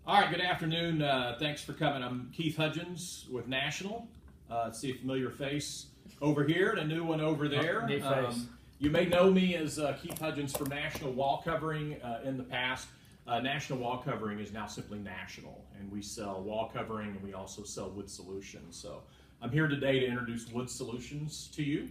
All right, good afternoon. Thanks for coming. I'm Keith Hudgins with National. See a familiar face over here and a new one over there. Neat face. You may know me as Keith Hudgins from National Wall Covering in the past. National Wall Covering is now simply National, and we sell wall covering and we also sell wood solutions. So I'm here today to introduce wood solutions to you.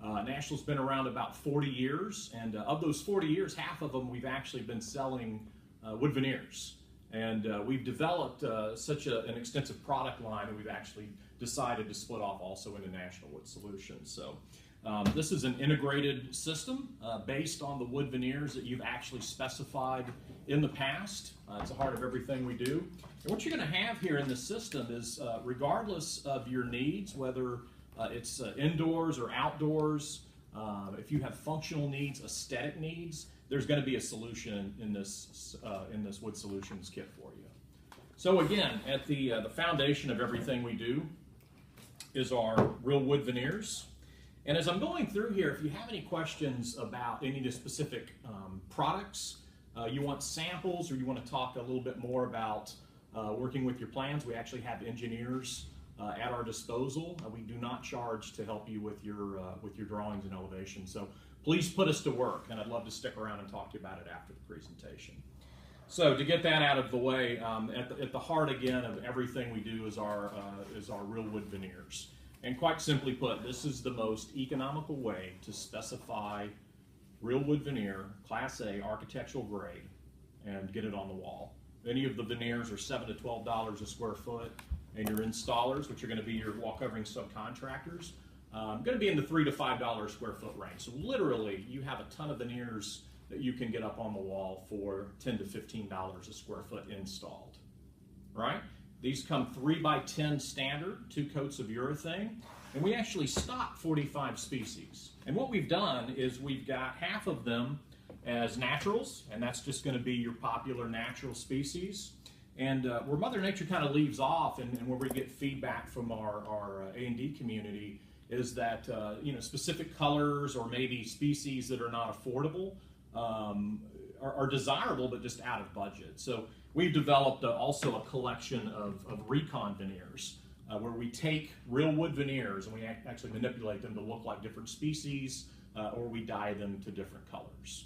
National's been around about 40 years, and of those 40 years, half of them we've actually been selling wood veneers. And we've developed such an extensive product line that we've actually decided to split off also into National Wood Solutions. So this is an integrated system based on the wood veneers that you've actually specified in the past. It's the heart of everything we do. And what you're going to have here in this system is regardless of your needs, whether it's indoors or outdoors, if you have functional needs, aesthetic needs, there's going to be a solution in this Wood Solutions kit for you. So again, at the foundation of everything we do is our real wood veneers. And as I'm going through here, if you have any questions about any of the specific products, you want samples, or you want to talk a little bit more about working with your plans, we actually have engineers at our disposal. We do not charge to help you with your drawings and elevations. So please put us to work, and I'd love to stick around and talk to you about it after the presentation. So to get that out of the way, at the heart again of everything we do is our real wood veneers. And quite simply put, this is the most economical way to specify real wood veneer, Class A, architectural grade, and get it on the wall. Many of the veneers are $7 to $12 a square foot, and your installers, which are going to be your wall covering subcontractors, going to be in the $3 to $5 a square foot range. So literally, you have a ton of veneers that you can get up on the wall for $10 to $15 a square foot installed, right? These come 3x10 standard, 2 coats of urethane, and we actually stock 45 species. And what we've done is we've got half of them as naturals, and that's just going to be your popular natural species. And where Mother Nature kind of leaves off, and where we get feedback from our A&D community, is that specific colors or maybe species that are not affordable are desirable but just out of budget. So we've developed also a collection of recon veneers where we take real wood veneers and we actually manipulate them to look like different species, or we dye them to different colors.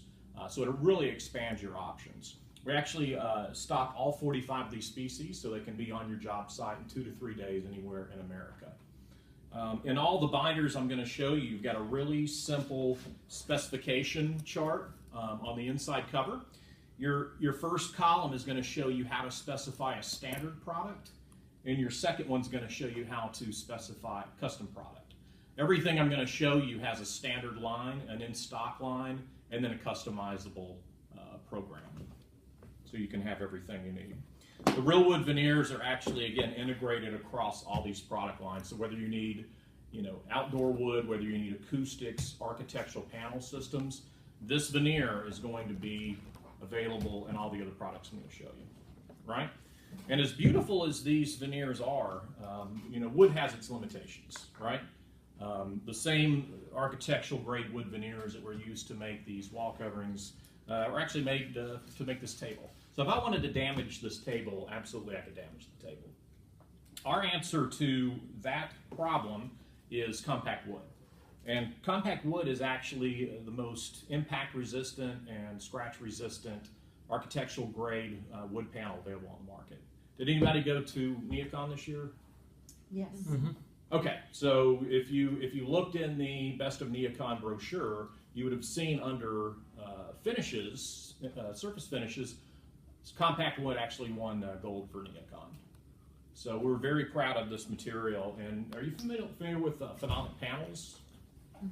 So it really expands your options. We actually stock all 45 of these species so they can be on your job site in 2 to 3 days anywhere in America. In all the binders I'm going to show you, you've got a really simple specification chart on the inside cover. Your first column is going to show you how to specify a standard product, and your second one's going to show you how to specify a custom product. Everything I'm going to show you has a standard line, an in-stock line, and then a customizable program. So you can have everything you need. The real wood veneers are actually, again, integrated across all these product lines. So whether you need, outdoor wood, whether you need acoustics, architectural panel systems, this veneer is going to be available in all the other products I'm going to show you, right? And as beautiful as these veneers are, wood has its limitations, right? The same architectural grade wood veneers that were used to make these wall coverings were actually made to make this table. So if I wanted to damage this table, absolutely I could damage the table. Our answer to that problem is compact wood. And compact wood is actually the most impact resistant and scratch resistant architectural grade wood panel available on the market. Did anybody go to Neocon this year? Yes. Mm-hmm. Okay, so if you looked in the Best of Neocon brochure, you would have seen under finishes, surface finishes, compact wood actually won gold for Neocon. So we're very proud of this material. And are you familiar with phenolic panels?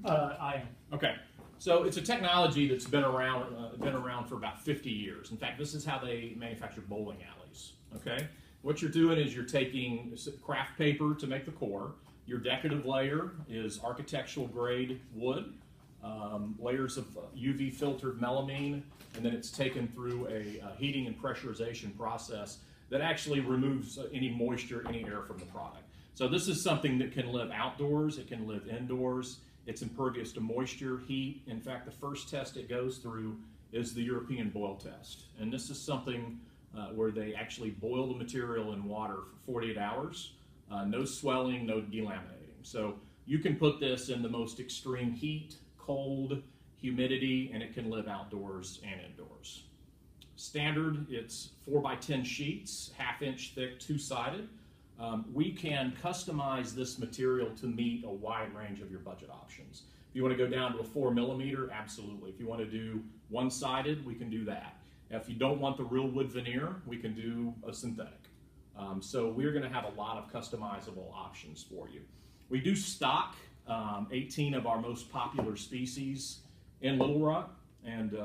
I am. Okay, so it's a technology that's been around for about 50 years. In fact, this is how they manufacture bowling alleys. Okay, what you're doing is you're taking craft paper to make the core. Your decorative layer is architectural grade wood, layers of UV filtered melamine, and then it's taken through a heating and pressurization process that actually removes any moisture, any air from the product. So this is something that can live outdoors, it can live indoors, it's impervious to moisture, heat. In fact, the first test it goes through is the European boil test. And this is something where they actually boil the material in water for 48 hours. No swelling, no delaminating. So you can put this in the most extreme heat, cold, humidity, and it can live outdoors and indoors. Standard, it's 4x10 sheets, 1/2 inch thick, two-sided. We can customize this material to meet a wide range of your budget options. If you want to go down to a 4mm, absolutely. If you want to do one-sided, we can do that. If you don't want the real wood veneer, we can do a synthetic. So we're going to have a lot of customizable options for you. We do stock 18 of our most popular species in Little Rock, and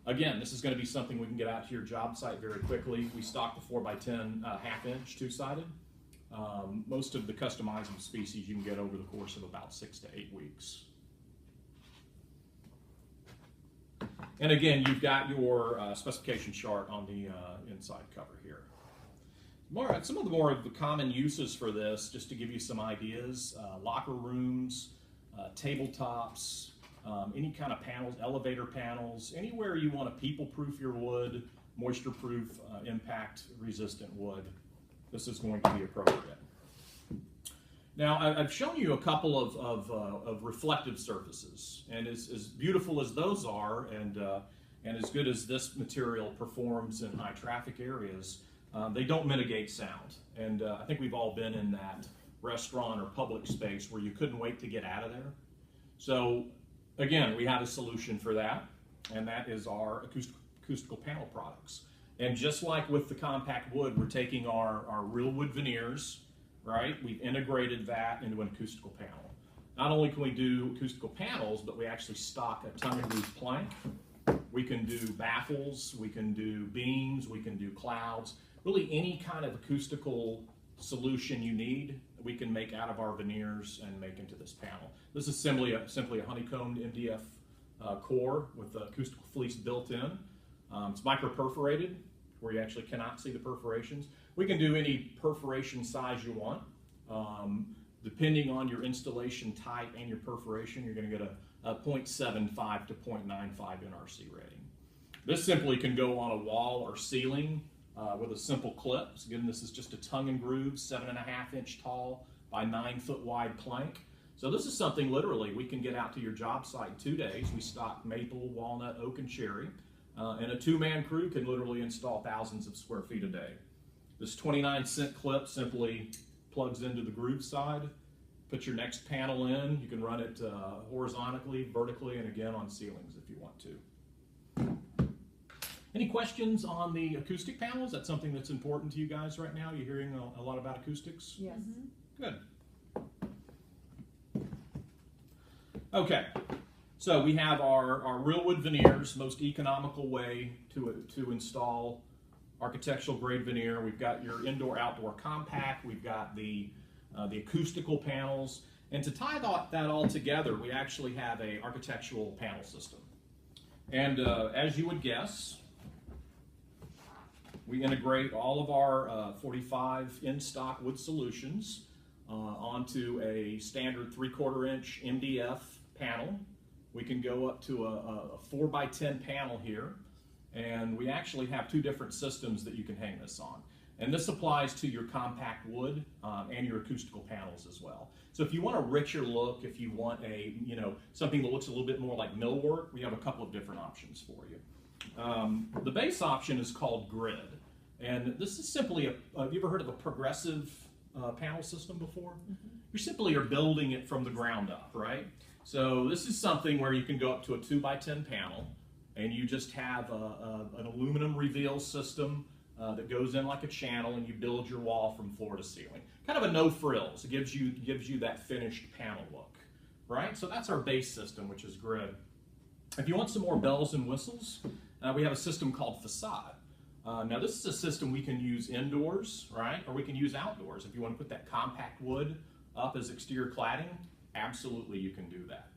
again, this is going to be something we can get out to your job site very quickly. We stock the 4x10 1/2 inch two-sided. Most of the customizable species you can get over the course of about 6 to 8 weeks. And again, you've got your specification chart on the inside cover here. Some of the common uses for this, just to give you some ideas: locker rooms, tabletops, any kind of panels, elevator panels, anywhere you want to people-proof your wood, moisture-proof, impact-resistant wood, this is going to be appropriate. Now, I've shown you a couple of reflective surfaces, and as beautiful as those are, and as good as this material performs in high traffic areas, they don't mitigate sound. And I think we've all been in that restaurant or public space where you couldn't wait to get out of there. So again, we have a solution for that, and that is our acoustical panel products. And just like with the compact wood, we're taking our real wood veneers, right? We've integrated that into an acoustical panel. Not only can we do acoustical panels, but we actually stock a tongue and groove plank. We can do baffles, we can do beams, we can do clouds. Really any kind of acoustical solution you need, we can make out of our veneers and make into this panel. This is simply a honeycombed MDF core with the acoustical fleece built in. It's micro-perforated, where you actually cannot see the perforations. We can do any perforation size you want. Depending on your installation type and your perforation, you're going to get a 0.75 to 0.95 NRC rating. This simply can go on a wall or ceiling with a simple clip. So again, this is just a tongue and groove, 7.5 inch tall by 9 foot wide plank. So this is something literally we can get out to your job site in 2 days. We stock maple, walnut, oak, and cherry. And a 2-man crew can literally install thousands of square feet a day. This 29-cent clip simply plugs into the groove side. Put your next panel in. You can run it horizontally, vertically, and again on ceilings if you want to. Any questions on the acoustic panels? That's something that's important to you guys right now? You're hearing a lot about acoustics? Yes. Good. Okay. So we have our real wood veneers, most economical way to install architectural grade veneer. We've got your indoor-outdoor compact. We've got the acoustical panels. And to tie that all together, we actually have a architectural panel system. And as you would guess, we integrate all of our 45 in-stock wood solutions onto a standard 3/4 inch MDF panel. We can go up to a 4x10 panel here, and we actually have 2 different systems that you can hang this on. And this applies to your compact wood and your acoustical panels as well. So if you want a richer look, if you want something that looks a little bit more like millwork, we have a couple of different options for you. The base option is called grid, and this is simply have you ever heard of a progressive panel system before? Mm-hmm. You simply are building it from the ground up, right? So this is something where you can go up to a 2x10 panel, and you just have an aluminum reveal system that goes in like a channel, and you build your wall from floor to ceiling. Kind of a no frills. It gives you that finished panel look, right? So that's our base system, which is grid. If you want some more bells and whistles, we have a system called facade. Now this is a system we can use indoors, right? Or we can use outdoors. If you want to put that compact wood up as exterior cladding, absolutely you can do that.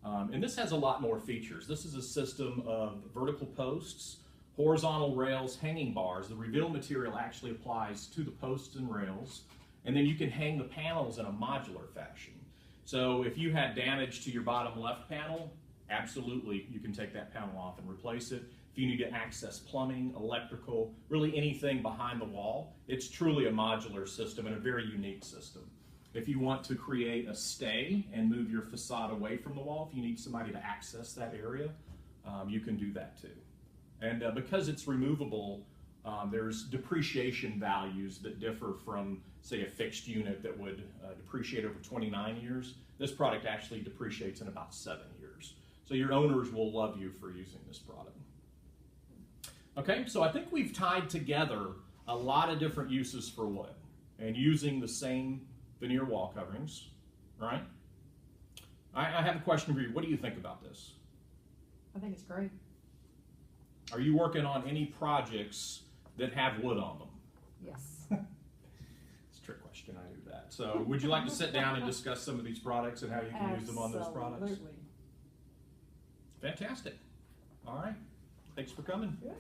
And this has a lot more features. This is a system of vertical posts, horizontal rails, hanging bars. The reveal material actually applies to the posts and rails, and then you can hang the panels in a modular fashion. So if you had damage to your bottom left panel, absolutely you can take that panel off and replace it. if you need to access plumbing, electrical, really anything behind the wall. It's truly a modular system and a very unique system. If you want to create a stay and move your facade away from the wall, if you need somebody to access that area, you can do that too. And because it's removable, there's depreciation values that differ from, say, a fixed unit that would depreciate over 29 years. This product actually depreciates in about 7 years. So your owners will love you for using this product. Okay, so I think we've tied together a lot of different uses for wood and using the same veneer wall coverings, right? I have a question for you. What do you think about this? I think it's great. Are you working on any projects that have wood on them? Yes. It's a trick question, I knew that. So would you like to sit down and discuss some of these products and how you can use them on those products? Absolutely. Fantastic. All right. Thanks for coming. Good.